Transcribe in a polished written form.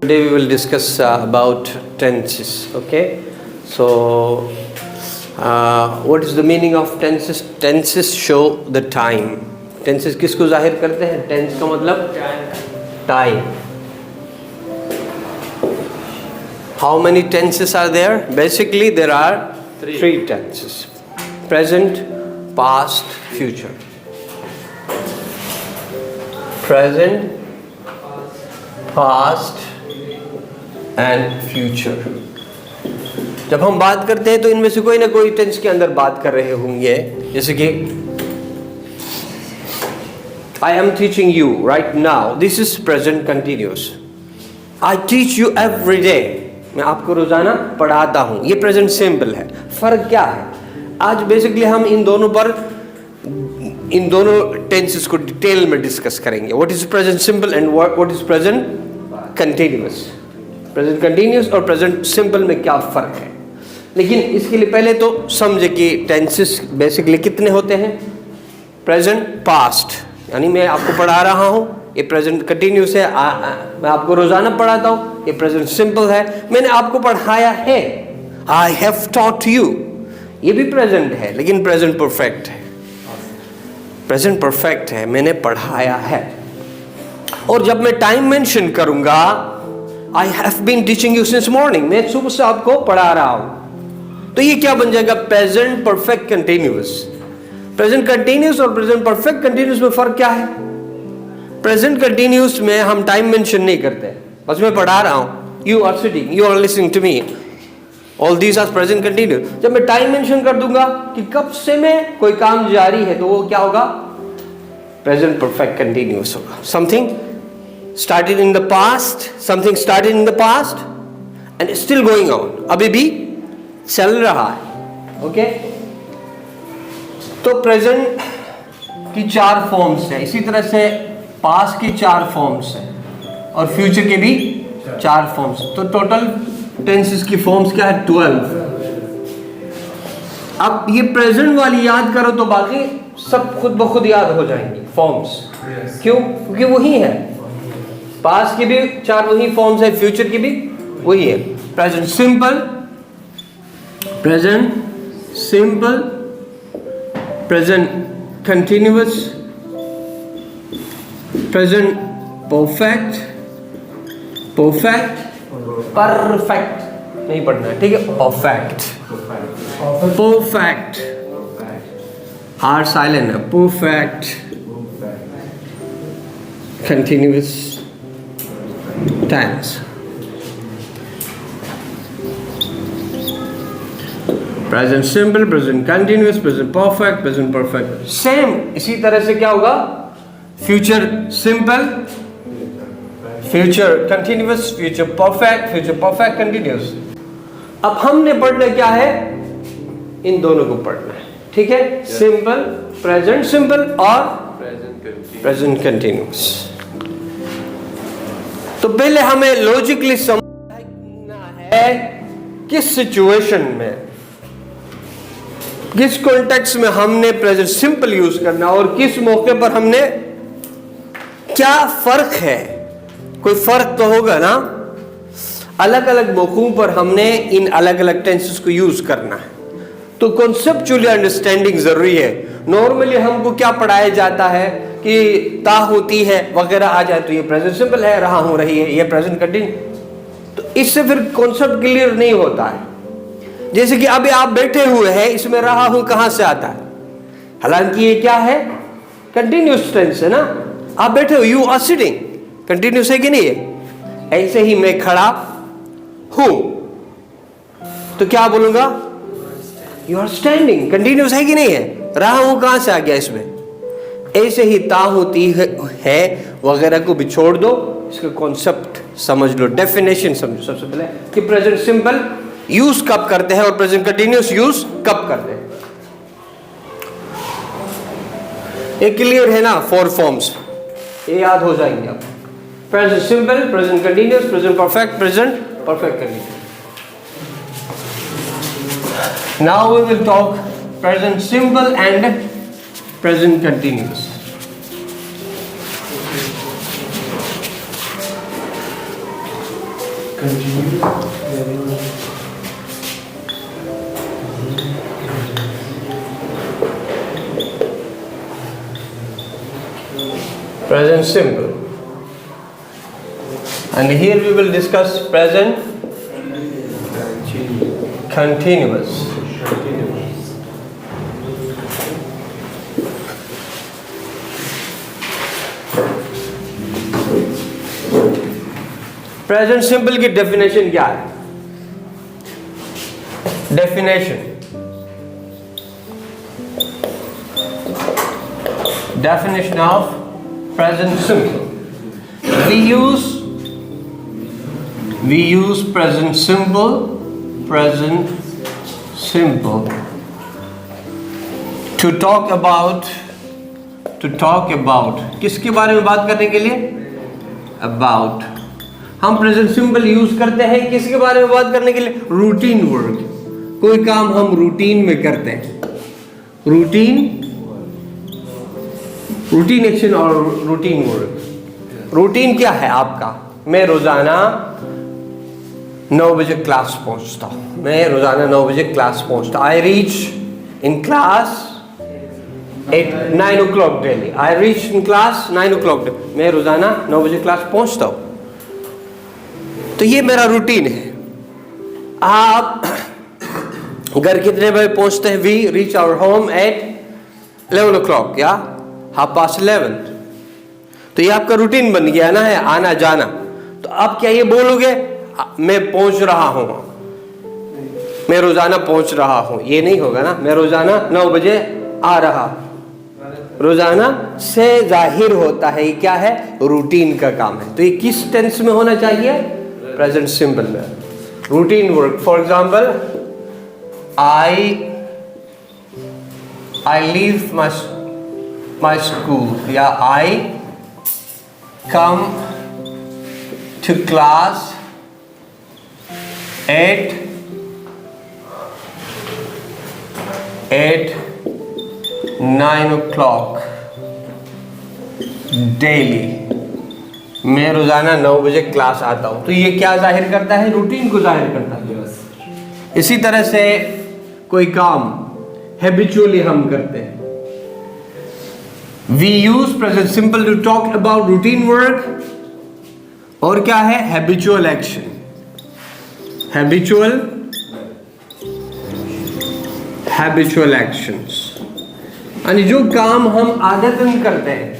Today we will discuss about tenses. Okay, so what is the meaning of tenses? Tenses show the time. Tenses किसको जाहिर करते हैं? Tense का मतलब time. How many tenses are there? Basically there are three tenses: present, past, future. Present, past and future. जब हम बात करते हैं तो इनमें से कोई ना कोई टेंस के अंदर बात कर रहे होंगे. जैसे कि I am teaching you right now. This is present continuous. I teach you every day. मैं आपको रोजाना पढ़ाता हूँ. ये प्रेजेंट सिंपल है. फर्क क्या है? आज बेसिकली हम इन दोनों टेंसेस को डिटेल में डिस्कस करेंगे. What is present simple and what is present continuous. Present continuous और प्रेजेंट सिंपल में क्या फर्क है. लेकिन इसके लिए पहले तो समझे कि टेंसेस बेसिकली कितने होते हैं. प्रेजेंट पास्ट यानी मैं आपको पढ़ा रहा हूँ, ये प्रेजेंट कंटिन्यूअस है. मैं आपको रोजाना पढ़ाता हूँ, ये प्रेजेंट सिंपल है. मैंने आपको पढ़ाया है, आई हैव टॉट यू, ये भी प्रेजेंट है लेकिन प्रेजेंट परफेक्ट है. प्रेजेंट परफेक्ट है, मैंने पढ़ाया है. और जब मैं टाइम मेंशन करूंगा, I have been teaching you since morning, मैं सुबह से आपको पढ़ा रहा हूं, तो ये क्या बन जाएगा? Present perfect continuous. Present continuous और प्रेजेंट परफेक्ट कंटिन्यूअस में फर्क क्या है? प्रेजेंट कंटिन्यूअस में हम टाइम मेंशन नहीं करते, बस मैं पढ़ा रहा हूं. You are sitting, you are listening to me, all these are present continuous. जब मैं टाइम मेंशन कर दूंगा कि कब से में कोई काम जारी है, तो वो क्या होगा? प्रेजेंट परफेक्ट कंटिन्यूअस होगा. Something started in the past, something started in the past and still going on, अभी भी चल रहा है. ओके, तो प्रेजेंट की 4 फॉर्म्स है, इसी तरह से पास्ट की 4 फॉर्म्स है और फ्यूचर के भी 4 फॉर्म्स. तो टोटल टेंसेस की फॉर्म्स क्या है? 12. अब ये प्रेजेंट वाली याद करो तो बाकी सब खुद ब खुद याद हो जाएंगी फॉर्म्स. क्यों? क्योंकि वही है. पास्ट की भी 4 वही फॉर्म्स है, फ्यूचर की भी वही है. Present simple, present simple, present continuous, present perfect, perfect नहीं पढ़ना है, ठीक है? परफेक्ट, परफेक्ट, आर साइलेंट है. Perfect continuous tense. Present simple, present continuous, present perfect, present perfect. Same इसी तरह से क्या होगा? Future simple, future continuous, future perfect continuous. अब हमने पढ़ना क्या है? इन दोनों को पढ़ना है, ठीक है? Simple, present simple और present continuous. तो पहले हमें लॉजिकली समझना है किस सिचुएशन में, किस कॉन्टेक्स्ट में हमने प्रेजेंट सिंपल यूज करना और किस मौके पर हमने, क्या फर्क है. कोई फर्क तो होगा ना. अलग अलग मौकों पर हमने इन अलग अलग टेंसेस को यूज करना है. तो कॉन्सेप्चुअली अंडरस्टैंडिंग जरूरी है. नॉर्मली हमको क्या पढ़ाया जाता है कि ता होती है वगैरह आ जाए तो ये प्रेजेंट सिंपल है, रहा हूं रही है, ये प्रेजेंट कंटिन्यू. तो इससे फिर कॉन्सेप्ट क्लियर नहीं होता है. जैसे कि अभी आप बैठे हुए हैं, इसमें रहा हूं कहां से आता है? हालांकि ये क्या है? कंटिन्यूअस टेंस है ना. आप बैठे हो, यू आर सिटिंग, कंटिन्यूअस है कि नहीं है? ऐसे ही मैं खड़ा हूं तो क्या बोलूंगा? यू आर स्टैंडिंग, कंटिन्यूअस है कि नहीं है? रहा हूं कहां से आ गया इसमें? ऐसे ही ता होती है वगैरह को भी छोड़ दो, इसका कॉन्सेप्ट समझ लो, डेफिनेशन समझो. सबसे पहले कि प्रेजेंट सिंपल यूज कब करते हैं और प्रेजेंट कंटिन्यूअस यूज कब करते हैं. ये क्लियर है ना? 4 फॉर्म्स ये याद हो जाएंगे आप. Present simple, present continuous, present perfect, present perfect continuous. Now we will talk present simple and present continuous. Present simple. And here we will discuss present continuous. Present simple की definition क्या है? Definition of present simple. We use present simple to talk about किसके बारे में बात करने के लिए? About. हम प्रेजेंट सिंपल यूज करते हैं किसके बारे में बात करने के लिए? Routine work. कोई काम हम रूटीन में करते हैं, रूटीन एक्शन और रूटीन वर्क. रूटीन क्या है आपका? मैं रोजाना 9 बजे क्लास पहुंचता हूं. I reach in class at 9 o'clock daily. I reach in class 9 o'clock daily. मैं रोजाना 9 बजे क्लास पहुंचता हूं. तो ये मेरा रूटीन है. आप घर कितने बजे पहुंचते हैं? We reach our home at 11 o'clock या 11:30. तो ये आपका रूटीन बन गया ना, है आना जाना. तो आप क्या ये बोलोगे मैं पहुंच रहा हूं, मैं रोजाना पहुंच रहा हूं? ये नहीं होगा ना. मैं रोजाना 9 बजे आ रहा. रोजाना से जाहिर होता है ये क्या है? रूटीन का काम है. तो ये किस टेंस में होना चाहिए? प्रेजेंट सिंपल में. Routine work. For example, I leave my school या I come to class at 9 o'clock daily. मैं रोजाना 9 बजे क्लास आता हूं. तो ये क्या जाहिर करता है? रूटीन को जाहिर करता है. इसी तरह से कोई काम हैबिचुअली हम करते हैं. We use present simple to talk about routine work. और क्या है? Habitual action. हैबिचुअल एक्शंस, यानी जो काम हम आदतन करते हैं.